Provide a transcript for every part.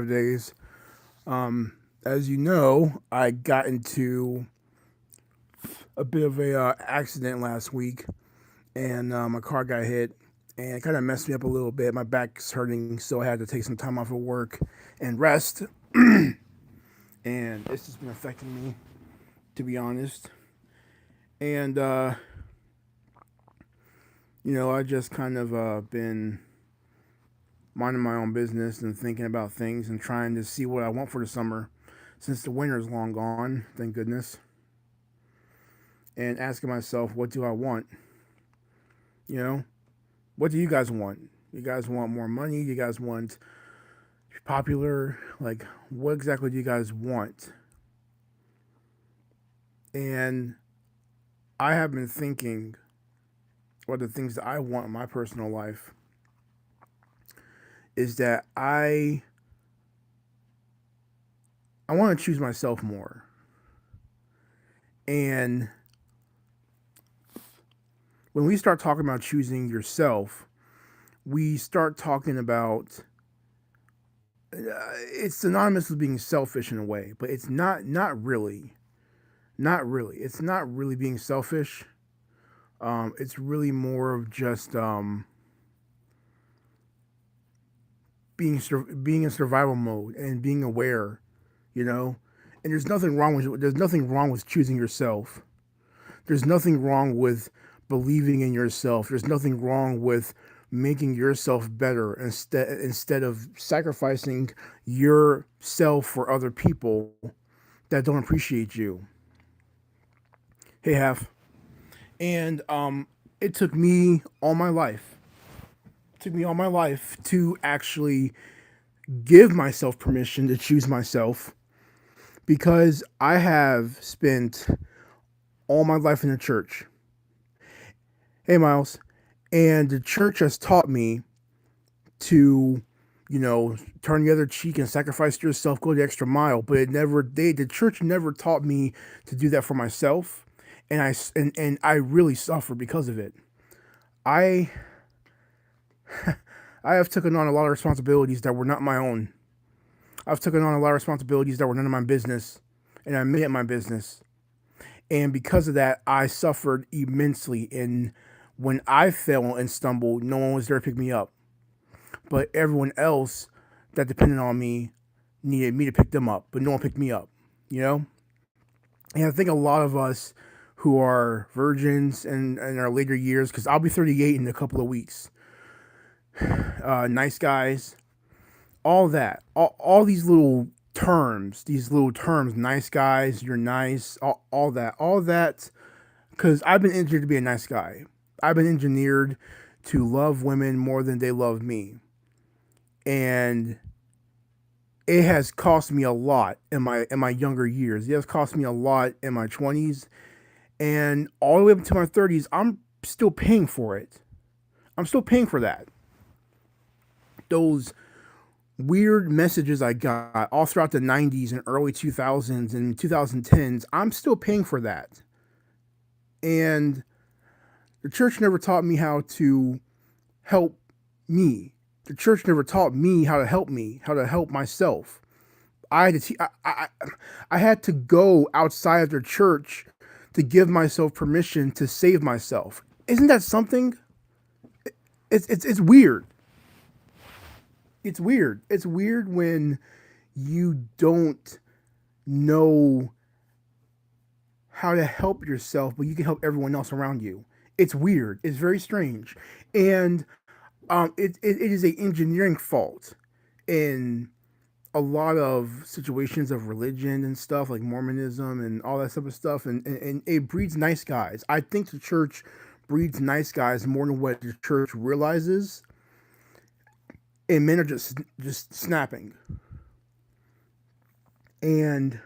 days. As you know, I got into a bit of a accident last week, and my car got hit, and it kind of messed me up a little bit. My back's hurting, so I had to take some time off of work and rest. And it's just been affecting me, to be honest. And I just kind of been minding my own business and thinking about things and trying to see what I want for the summer, since the winter is long gone. Thank goodness. And asking myself, what do I want? You know, what do you guys want? You guys want more money? You guys want popular? Like, what exactly do you guys want? And I have been thinking what the things that I want in my personal life is that I want to choose myself more. And when we start talking about choosing yourself, we start talking about it's synonymous with being selfish in a way, but it's not really. Not really. It's not really being selfish. It's really more of just being in survival mode and being aware, you know. And there's nothing wrong with choosing yourself. There's nothing wrong with believing in yourself. There's nothing wrong with making yourself better instead of sacrificing yourself for other people that don't appreciate you. Hey, Half. And it took me all my life. It took me all my life to actually give myself permission to choose myself because I have spent all my life in the church. Hey, Miles. And the church has taught me to, turn the other cheek and sacrifice yourself, go the extra mile. But the church never taught me to do that for myself. And I really suffer because of it. I I have taken on a lot of responsibilities that were not my own. I've taken on a lot of responsibilities that were none of my business, and I made it my business. And because of that, I suffered immensely. And when I fell and stumbled, no one was there to pick me up. But everyone else that depended on me needed me to pick them up, but no one picked me up, you know? And I think a lot of us who are virgins and in our later years, because I'll be 38 in a couple of weeks, nice guys, all that, all these little terms, nice guys, you're nice, all that, because I've been engineered to be a nice guy. I've been engineered to love women more than they love me. And it has cost me a lot in my younger years. It has cost me a lot in my 20s, and all the way up to my 30s. I'm still paying for it. I'm still paying for that. Those weird messages I got all throughout the 90s and early 2000s and 2010s. I'm still paying for that. And the church never taught me how to help me. The church never taught me, how to help myself. I had to I had to go outside of the church to give myself permission to save myself. Isn't that something? It's weird. It's weird. It's weird when you don't know how to help yourself, but you can help everyone else around you. It's weird. It's very strange, and it is a engineering fault in a lot of situations of religion and stuff like Mormonism and all that type of stuff, and it breeds nice guys. I think the church breeds nice guys more than what the church realizes, and men are just snapping. And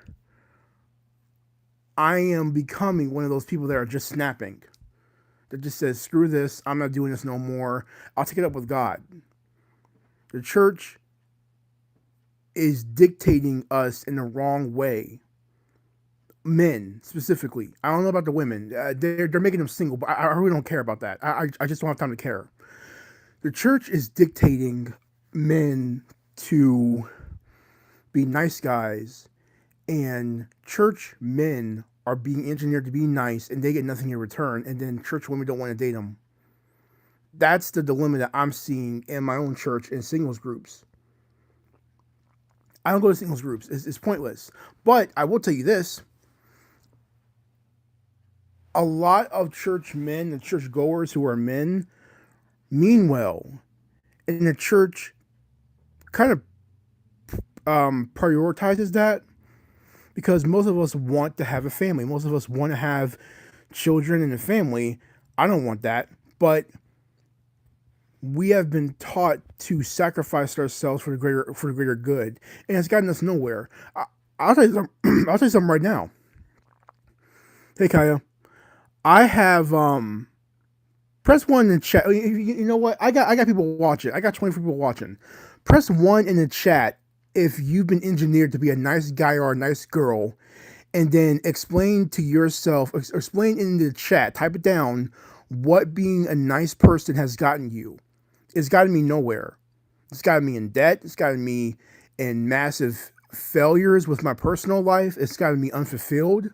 I am becoming one of those people that are just snapping. That just says, screw this, I'm not doing this no more. I'll take it up with God. The church is dictating us in the wrong way. Men specifically. I don't know about the women. They're making them single, but I really don't care about that. I just don't have time to care. The church is dictating men to be nice guys, and church men are being engineered to be nice, and they get nothing in return, and then church women don't want to date them. That's the dilemma that I'm seeing in my own church in singles groups. I don't go to singles groups. It's pointless. But I will tell you this: a lot of church men and church goers who are men mean well, and the church kind of prioritizes that because most of us want to have a family. Most of us want to have children and a family. I don't want that, but we have been taught to sacrifice ourselves for the greater good, and it's gotten us nowhere. I'll tell you something. I'll tell you something right now. Hey, Kaya, I have press one in the chat. You know what? I got people watching. I got 24 people watching. Press one in the chat if you've been engineered to be a nice guy or a nice girl, and then explain to yourself. Explain in the chat. Type it down. What being a nice person has gotten you. It's gotten me nowhere. It's gotten me in debt. It's gotten me in massive failures with my personal life. It's gotten me unfulfilled.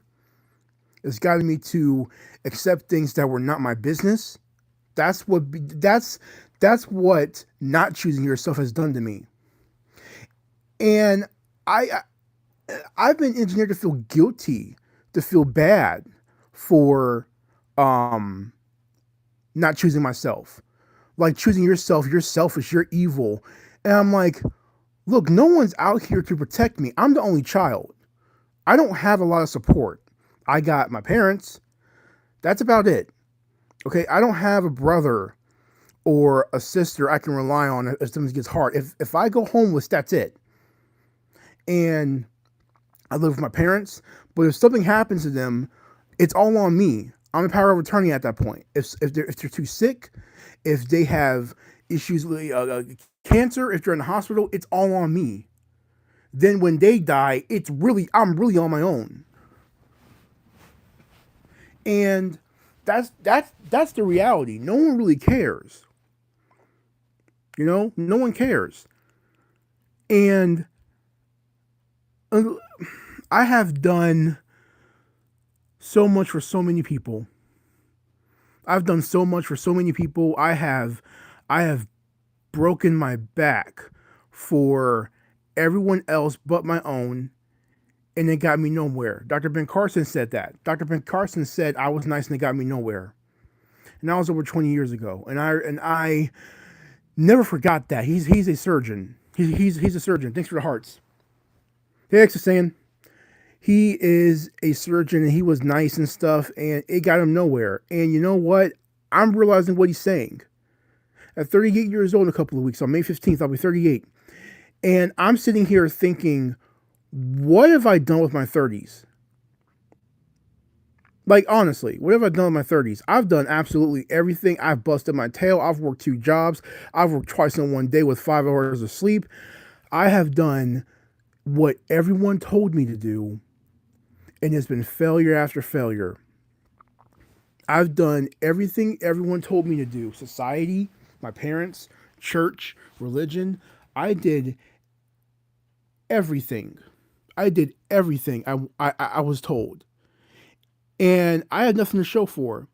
It's gotten me to accept things that were not my business. That's what not choosing yourself has done to me. And I I've been engineered to feel guilty, to feel bad for um not choosing myself. Like choosing yourself, you're selfish, you're evil. And I'm like, look, no one's out here to protect me. I'm the only child. I don't have a lot of support. I got my parents. That's about it. Okay, I don't have a brother or a sister I can rely on if something gets hard. If I go homeless, that's it. And I live with my parents, but if something happens to them, it's all on me. I'm a power of attorney at that point. If they're too sick, if they have issues with cancer, if they're in the hospital, it's all on me. Then when they die, I'm really on my own. And that's the reality. No one really cares. No one cares. And I have done so much for so many people. I've done so much for so many people. I have broken my back for everyone else but my own, and it got me nowhere. Dr. Ben Carson said that. Dr. Ben Carson said I was nice and it got me nowhere. And that was over 20 years ago. And I never forgot that. He's a surgeon. He's a surgeon. Thanks for the hearts. Hey, X is saying he is a surgeon and he was nice and stuff, and it got him nowhere. And you know what? I'm realizing what he's saying. At 38 years old in a couple of weeks, on May 15th, I'll be 38. And I'm sitting here thinking, what have I done with my 30s? Like, honestly, what have I done in my 30s? I've done absolutely everything. I've busted my tail. I've worked 2 jobs. I've worked twice in one day with 5 hours of sleep. I have done what everyone told me to do, and it's been failure after failure. I've done everything everyone told me to do: society, my parents, church, religion. I did everything. I did everything I was told. And I had nothing to show for.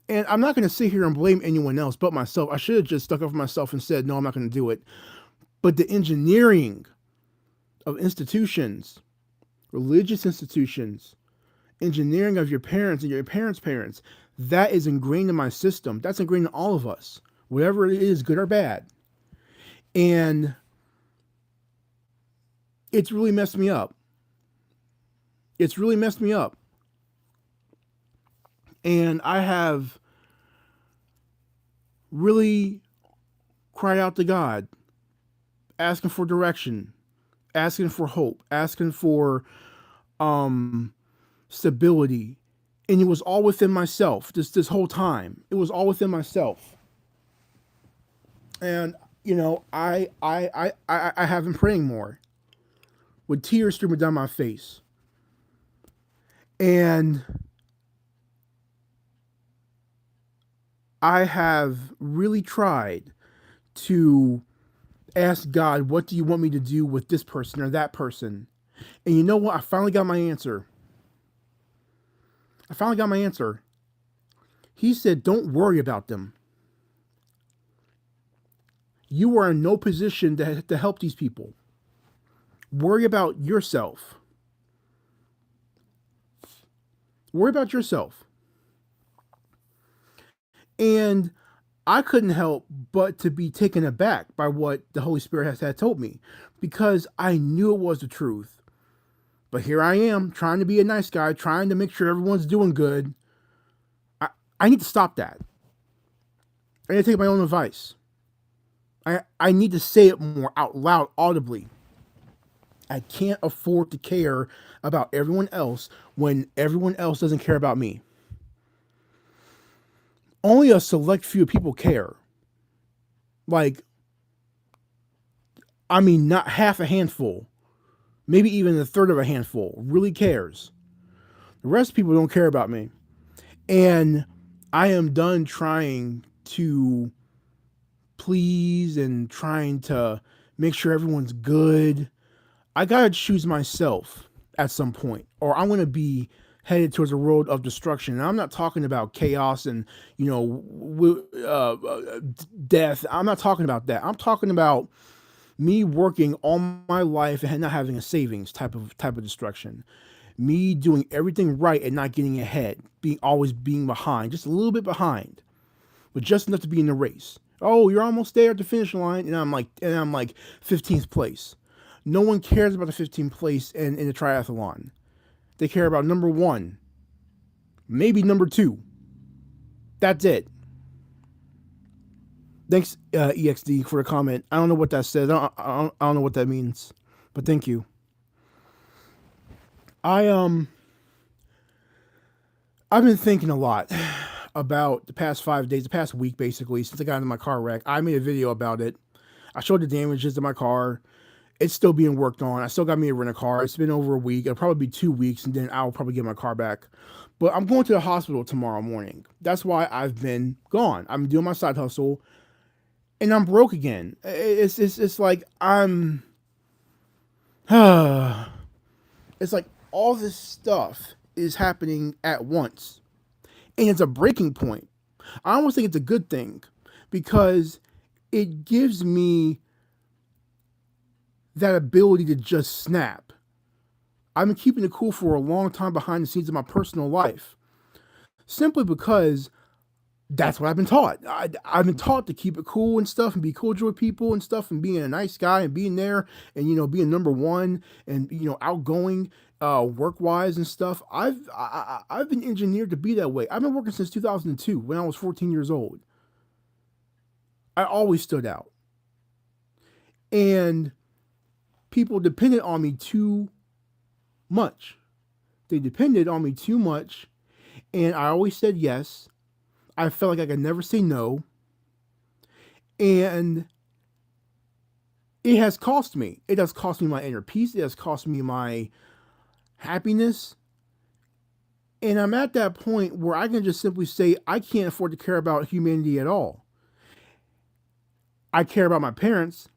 And I'm not going to sit here and blame anyone else but myself. I should have just stuck up for myself and said, no, I'm not going to do it. But the engineering of institutions, religious institutions, engineering of your parents and your parents' parents, that is ingrained in my system. That's ingrained in all of us, whatever it is, good or bad. And it's really messed me up. It's really messed me up. And I have really cried out to God, asking for direction, asking for hope, asking for stability. And it was all within myself this whole time. It was all within myself. And I have been praying more with tears streaming down my face. And I have really tried to ask God, what do you want me to do with this person or that person? And you know what? I finally got my answer. I finally got my answer. He said, don't worry about them. You are in no position to help these people. Worry about yourself. Worry about yourself. And I couldn't help but to be taken aback by what the Holy Spirit has had told me because I knew it was the truth. But here I am trying to be a nice guy, trying to make sure everyone's doing good. I need to stop that. I need to take my own advice. I need to say it more out loud, audibly. I can't afford to care about everyone else when everyone else doesn't care about me. Only a select few people care. Like, I mean, not half a handful, maybe even a third of a handful really cares. The rest of people don't care about me. And I am done trying to please and trying to make sure everyone's good. I gotta choose myself at some point, or I'm gonna be headed towards a road of destruction. And I'm not talking about chaos and death. I'm not talking about that. I'm talking about me working all my life and not having a savings type of destruction. Me doing everything right and not getting ahead, being behind, just a little bit behind, but just enough to be in the race. Oh, you're almost there at the finish line, and I'm like 15th place. No one cares about the 15th place in the triathlon. They care about number one, maybe number two. That's it. Thanks, EXD, for the comment. I don't know what that says. I don't know what that means, but thank you. I I've been thinking a lot about the past 5 days, the past week basically, since I got into my car wreck. I made a video about it. I showed the damages to my car. It's still being worked on. I still got me to rent a car. It's been over a week. It'll probably be 2 weeks, and then I'll probably get my car back. But I'm going to the hospital tomorrow morning. That's why I've been gone. I'm doing my side hustle, and I'm broke again. It's like I'm. It's like all this stuff is happening at once, and it's a breaking point. I almost think it's a good thing because it gives me that ability to just snap. I've been keeping it cool for a long time behind the scenes of my personal life, simply because that's what I've been taught. I've been taught to keep it cool and stuff and be cordial with people and stuff and being a nice guy and being there and, being number one and, outgoing work wise and stuff. I've been engineered to be that way. I've been working since 2002 when I was 14 years old. I always stood out. And people depended on me too much. They depended on me too much. And I always said yes. I felt like I could never say no. And it has cost me. It has cost me my inner peace. It has cost me my happiness. And I'm at that point where I can just simply say, I can't afford to care about humanity at all. I care about my parents,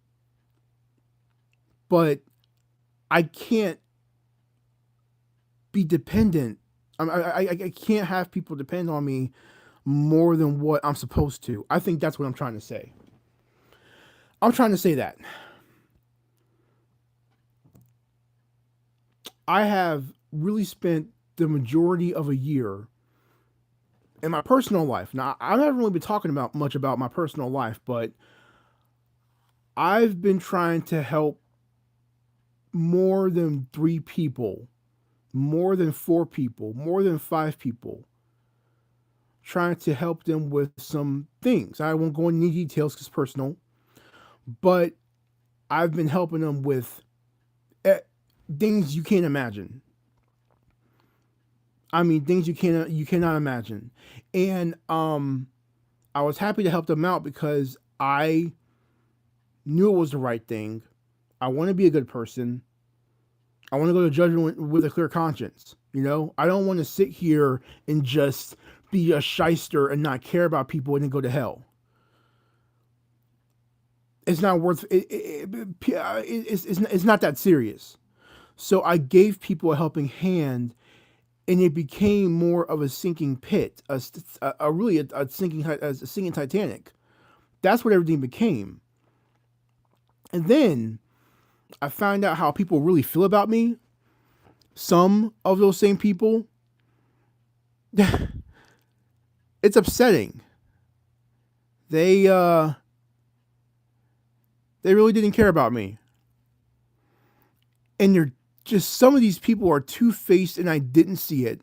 but I can't be dependent. I can't have people depend on me more than what I'm supposed to. I think that's what I'm trying to say. I'm trying to say that I have really spent the majority of a year in my personal life. Now, I haven't really been talking about much about my personal life, but I've been trying to help more than 3 people, more than 4 people, more than 5 people, trying to help them with some things. I won't go into any details because it's personal, but I've been helping them with things you can't imagine. I mean, things you cannot imagine. And I was happy to help them out because I knew it was the right thing. I want to be a good person. I want to go to judgment with a clear conscience. I don't want to sit here and just be a shyster and not care about people and then go to hell. It's not worth it's not that serious. So I gave people a helping hand, and it became more of a sinking pit, a really a sinking a sinking Titanic. That's what everything became. And then I found out how people really feel about me. Some of those same people, it's upsetting. They uh they really didn't care about me. And they're just some of these people are two-faced and I didn't see it.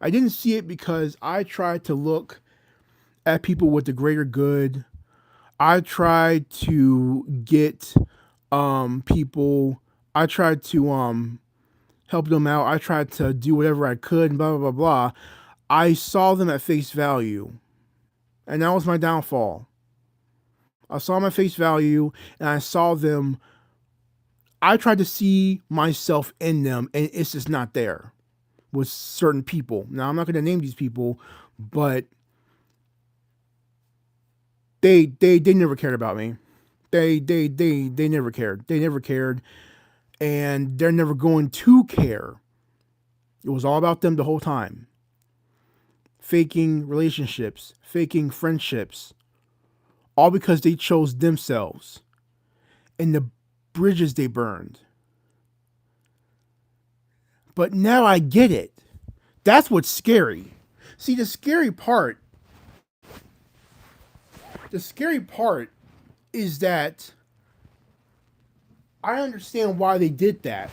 I didn't see it because I tried to look at people with the greater good. I tried to get people I tried to help them out. I tried to do whatever I could and blah blah blah blah. I saw them at face value. And that was my downfall. I saw them at face value and I saw them I tried to see myself in them and it's just not there with certain people. Now I'm not gonna name these people, but they never cared about me. They never cared. They never cared and they're never going to care. It was all about them the whole time. Faking relationships, faking friendships, all because they chose themselves and the bridges they burned. But now I get it. That's what's scary. See, the scary part is that I understand why they did that,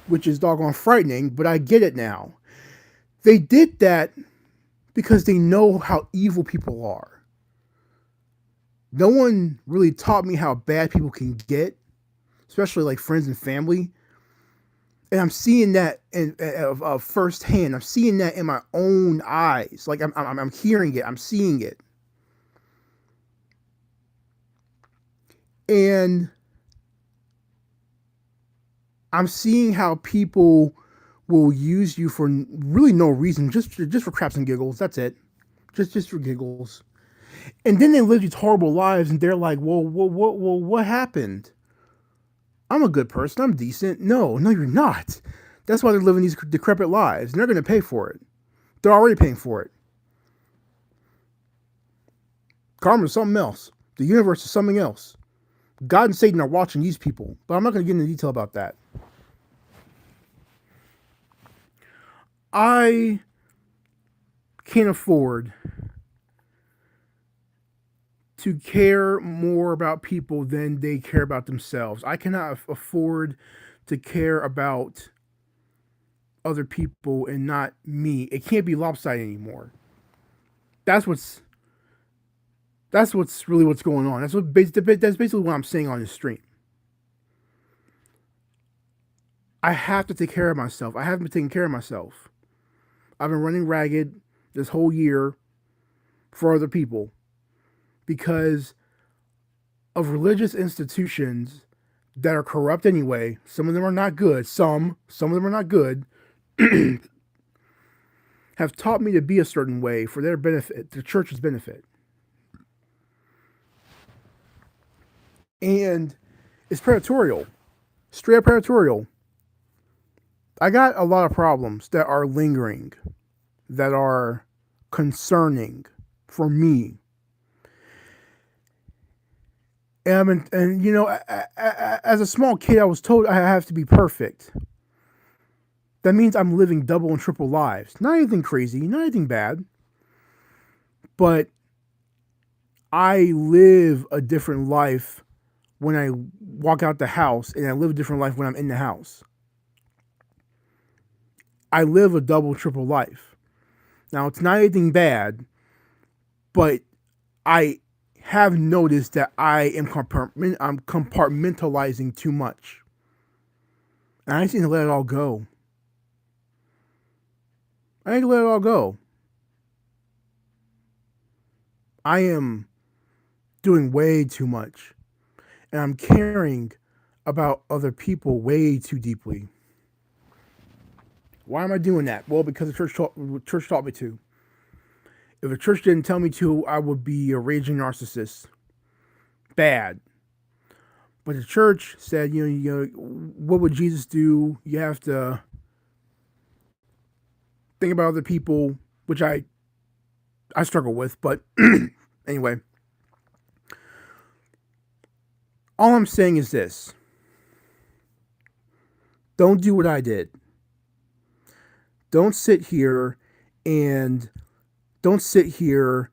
which is doggone frightening, but I get it now. They did that because they know how evil people are. No one really taught me how bad people can get, especially like friends and family. And I'm seeing that in firsthand. I'm seeing that in my own eyes. Like I'm hearing it. I'm seeing it. And I'm seeing how people will use you for really no reason, just for craps and giggles. That's it, just for giggles. And then they live these horrible lives, and they're like, what happened? I'm a good person. I'm decent. No, no, you're not. That's why they're living these decrepit lives, and they're going to pay for it. They're already paying for it. Karma is something else. The universe is something else. God and Satan are watching these people, but I'm not going to get into detail about that. I can't afford to care more about people than they care about themselves. I cannot afford to care about other people and not me. It can't be lopsided anymore. That's what's really what's going on. That's basically what I'm saying on this stream. I have to take care of myself. I haven't been taking care of myself. I've been running ragged this whole year for other people because of religious institutions that are corrupt anyway. Some of them are not good. Some of them are not good. Have taught me to be a certain way for their benefit, the church's benefit. And it's predatorial. Straight up predatorial. I got a lot of problems that are lingering, that are concerning for me. And you know, as a small kid, I was told I have to be perfect. That means I'm living double and triple lives. Not anything crazy, not anything bad, but I live a different life when I walk out the house, and I live a different life when I'm in the house. I live a double, triple life. Now, it's not anything bad, but I have noticed that I'm compartmentalizing too much. And I just need to let it all go. I need to let it all go. I am doing way too much. And I'm caring about other people way too deeply. Why am I doing that? Well, because the church taught me to. If the church didn't tell me to, I would be a raging narcissist. Bad. But the church said, what would Jesus do? You have to think about other people, which I struggle with. But anyway, all I'm saying is this: don't do what I did. Don't sit here and don't sit here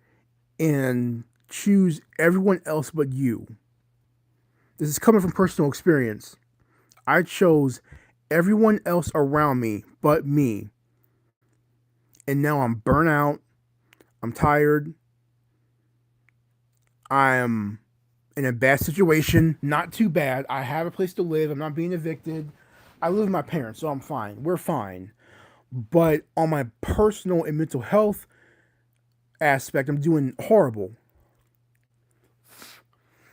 and choose everyone else but you. This is coming from personal experience. I chose everyone else around me but me. And now I'm burnt out. I'm tired. I'm in a bad situation. Not too bad. I have a place to live. I'm not being evicted. I live with my parents, so I'm fine. We're fine. But on my personal and mental health aspect, I'm doing horrible.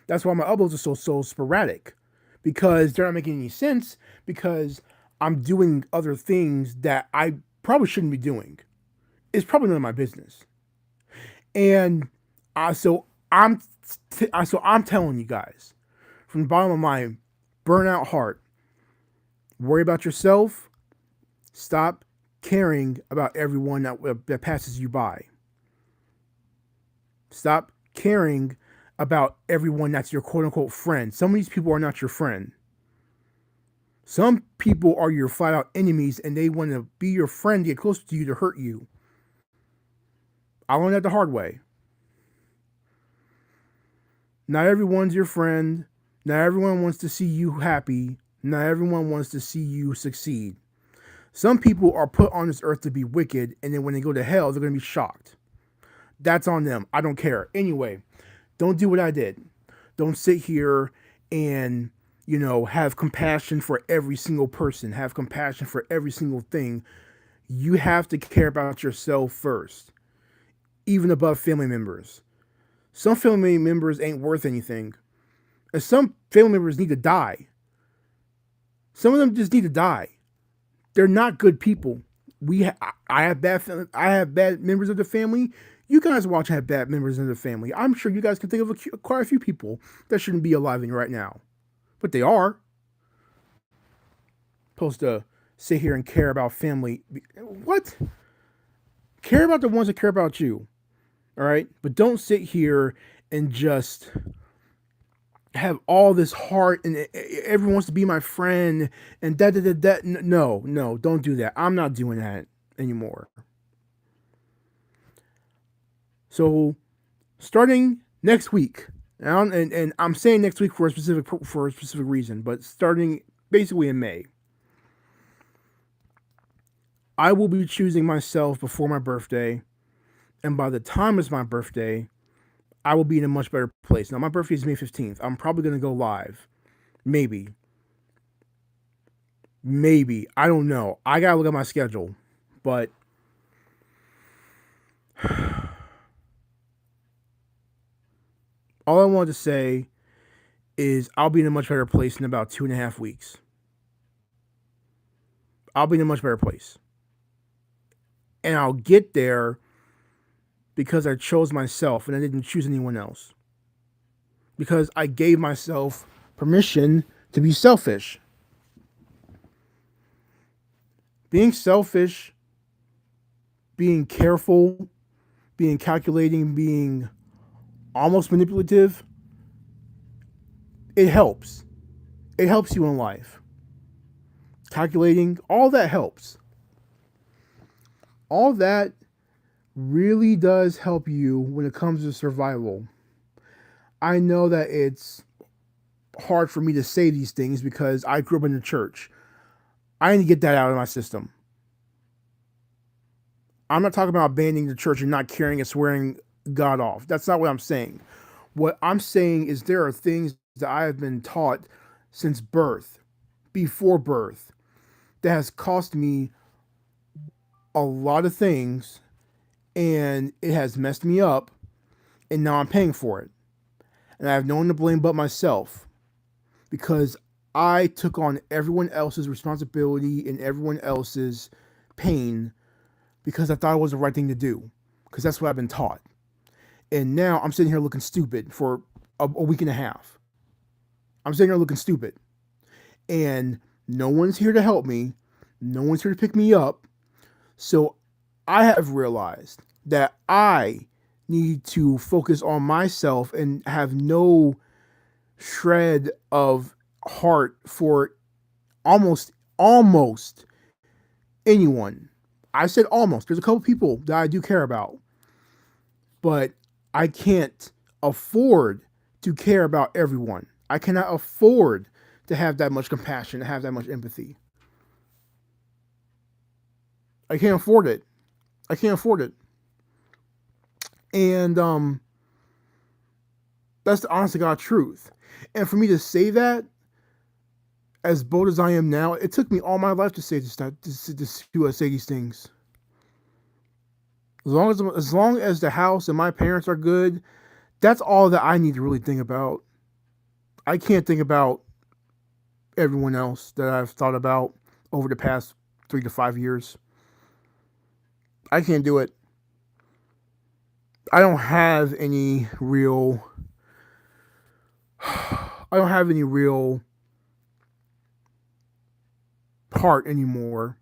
That's why my uploads are so sporadic, because they're not making any sense, because I'm doing other things that I probably shouldn't be doing. It's probably none of my business. And so I'm telling you guys from the bottom of my burnout heart, worry about yourself. Stop caring about everyone that passes you by. Stop caring about everyone that's your quote unquote friend. Some of these people are not your friend. Some people are your flat out enemies, and they want to be your friend, get closer to you to hurt you. I learned that the hard way. Not everyone's your friend. Not everyone wants to see you happy. Not everyone wants to see you succeed. Some people are put on this earth to be wicked, and then when they go to hell, they're going to be shocked. That's on them. I don't care. Anyway, don't do what I did. Don't sit here and, have compassion for every single person, have compassion for every single thing. You have to care about yourself first, even above family members. Some family members ain't worth anything. And some family members need to die. Some of them just need to die. They're not good people. I have bad members of the family. You guys watch have bad members of the family. I'm sure you guys can think of quite a few people that shouldn't be alive right now, but they are. Supposed to sit here and care about family. What? Care about the ones that care about you. All right, but don't sit here and just have all this heart and everyone wants to be my friend and that. No, don't do that. I'm not doing that anymore. So starting next week, and I'm saying next week for a specific reason, but starting basically in May, I will be choosing myself before my birthday, and by the time it's my birthday, I will be in a much better place. Now my birthday is May 15th. I'm probably gonna go live, maybe. I don't know. I gotta look at my schedule, but all I wanted to say is I'll be in a much better place in about 2.5 weeks. I'll be in a much better place. And I'll get there because I chose myself and I didn't choose anyone else. Because I gave myself permission to be selfish. Being selfish, being careful, being calculating, being almost manipulative, it helps. It helps you in life. Calculating, all that helps. All that really does help you when it comes to survival. I know that it's hard for me to say these things because I grew up in the church. I need to get that out of my system. I'm not talking about abandoning the church and not caring and swearing God off. That's not what I'm saying. What I'm saying is there are things that I have been taught since birth, before birth, that has cost me a lot of things and it has messed me up and now I'm paying for it. And I have no one to blame but myself because I took on everyone else's responsibility and everyone else's pain because I thought it was the right thing to do because that's what I've been taught. And now I'm sitting here looking stupid for a week and a half. I'm sitting there looking stupid. And no one's here to help me. No one's here to pick me up. So I have realized that I need to focus on myself and have no shred of heart for almost anyone. I said almost. There's a couple people that I do care about, but I can't afford to care about everyone. I cannot afford to have that much compassion, to have that much empathy. I can't afford it. I can't afford it. And that's the honest to God truth. And for me to say that, as bold as I am now, it took me all my life to say this, to say these things. As long as the house and my parents are good, that's all that I need to really think about. I can't think about everyone else that I've thought about over the past 3 to 5 years. I can't do it. I don't have any real. I don't have any real heart anymore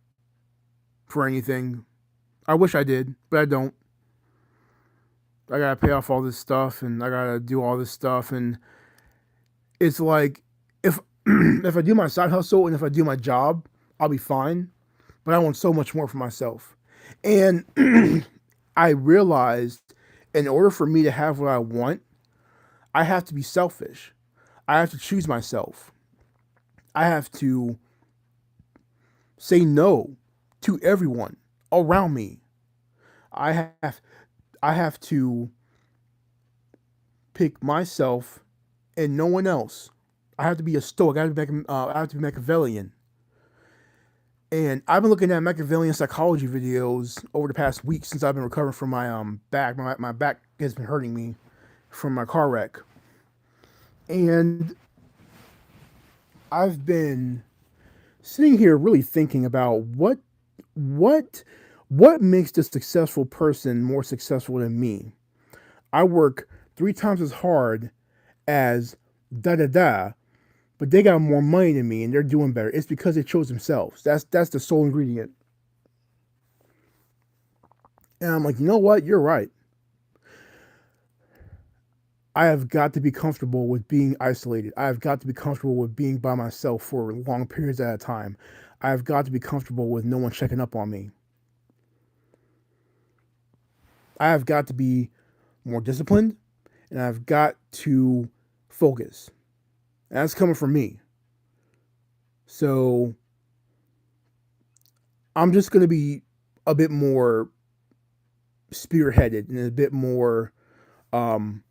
for anything. I wish I did, but I don't. I gotta pay off all this stuff, and I gotta do all this stuff, and it's like if if I do my side hustle and if I do my job, I'll be fine. But I want so much more for myself, and I realized in order for me to have what I want, I have to be selfish. I have to choose myself. I have to say no to everyone around me. I have I have to pick myself and no one else. I have to be a stoic. I have to be Machiavellian. And I've been looking at Machiavellian psychology videos over the past week since I've been recovering from my back. My back has been hurting me from my car wreck, and I've been sitting here really thinking about what what makes the successful person more successful than me. I work 3 times as hard as da da da, but they got more money than me and they're doing better. It's because they chose themselves. That's the sole ingredient. And I'm like, you know what? You're right. I have got to be comfortable with being isolated. I have got to be comfortable with being by myself for long periods at a time. I have got to be comfortable with no one checking up on me. I have got to be more disciplined and I've got to focus. And that's coming from me. So I'm just going to be a bit more spearheaded and a bit more um,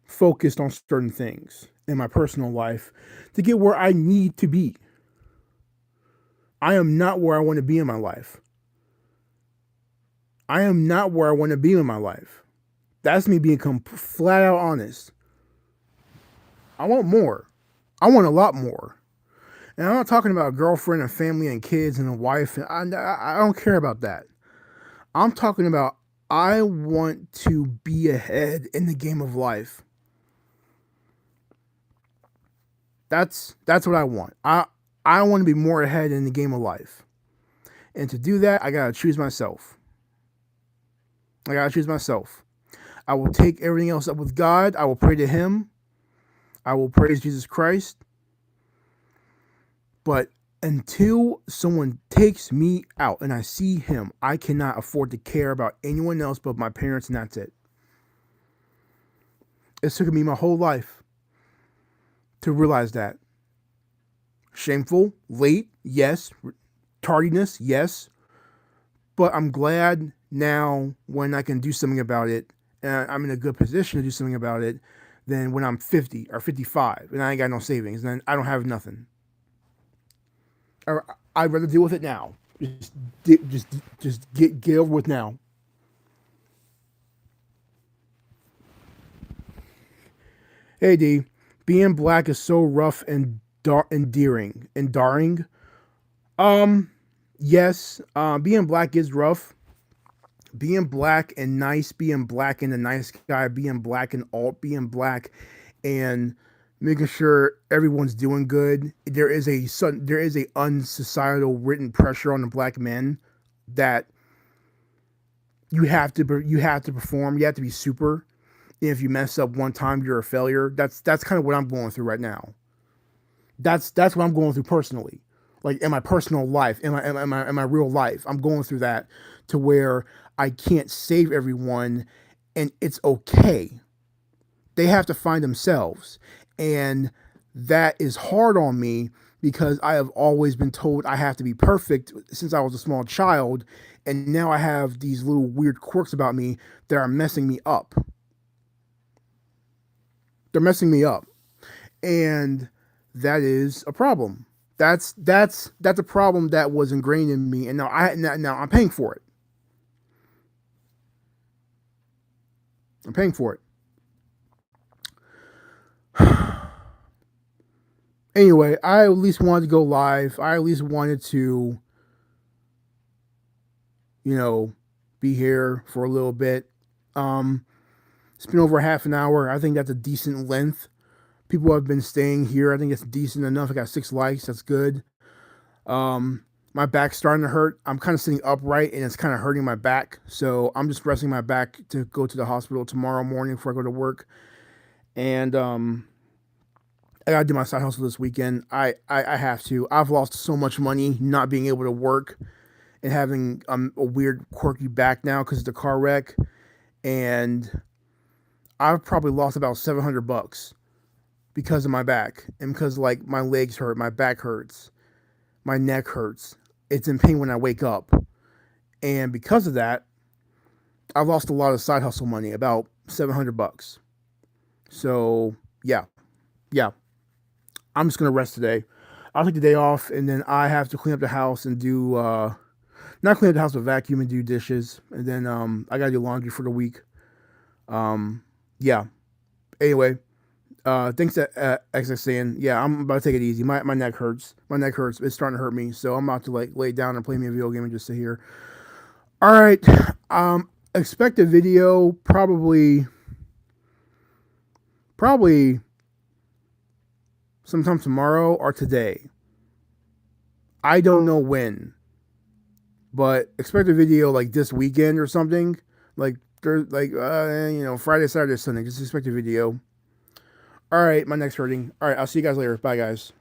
focused on certain things in my personal life to get where I need to be. I am not where I want to be in my life. I am not where I want to be in my life. That's me being flat out honest. I want more. I want a lot more. And I'm not talking about a girlfriend and family and kids and a wife. I don't care about that. I'm talking about I want to be ahead in the game of life. That's what I want. I want to be more ahead in the game of life. And to do that, I gotta choose myself. I gotta choose myself. I will take everything else up with God. I will pray to Him. I will praise Jesus Christ. But until someone takes me out and I see Him, I cannot afford to care about anyone else but my parents, and that's it. It's taken me my whole life to realize that. Shameful, late, yes. Tardiness, yes. But I'm glad now when I can do something about it, and I'm in a good position to do something about it, than when I'm 50 or 55 and I ain't got no savings and then I don't have nothing. Or I'd rather deal with it now. Just, just get over with now. Hey D, being black is so rough and endearing. Um, yes. Being black is rough. Being black and nice. Being black and a nice guy. Being black and alt. Being black and making sure everyone's doing good. There is a unsocietal written pressure on the black men that you have to perform. You have to be super. And if you mess up one time, you're a failure. That's kind of what I'm going through right now. That's what I'm going through personally. Like in my personal life, in my real life, I'm going through that to where I can't save everyone, and it's okay. They have to find themselves, and that is hard on me because I have always been told I have to be perfect since I was a small child, and now I have these little weird quirks about me that are messing me up. They're messing me up, and that is a problem. That's a problem that was ingrained in me, and now I'm paying for it. I'm paying for it. Anyway, I at least wanted to go live. I at least wanted to, you know, be here for a little bit. Um, it's been over half an hour. I think that's a decent length. People have been staying here. I think it's decent enough. I got 6 likes. That's good. Um, my back's starting to hurt. I'm kind of sitting upright and it's kind of hurting my back. So I'm just resting my back to go to the hospital tomorrow morning before I go to work. And I gotta do my side hustle this weekend. I have to. I've lost so much money not being able to work and having a weird quirky back now because of the car wreck. And I've probably lost about $700 because of my back and because like my legs hurt, my back hurts, my neck hurts. It's in pain when I wake up. And because of that, I've lost a lot of side hustle money, about $700. So yeah, yeah. I'm just gonna rest today. I'll take the day off, and then I have to clean up the house and do not clean up the house, but vacuum and do dishes, and then I gotta do laundry for the week. Um, yeah. Anyway, thanks to XXN. Yeah, I'm about to take it easy. My neck hurts. My neck hurts. It's starting to hurt me, so I'm about to like lay down and play me a video game and just sit here. All right. Expect a video probably sometime tomorrow or today. I don't know when, but expect a video like this weekend or something. Like Friday, Saturday, Sunday. Just expect a video. All right, my neck's hurting. All right, I'll see you guys later. Bye, guys.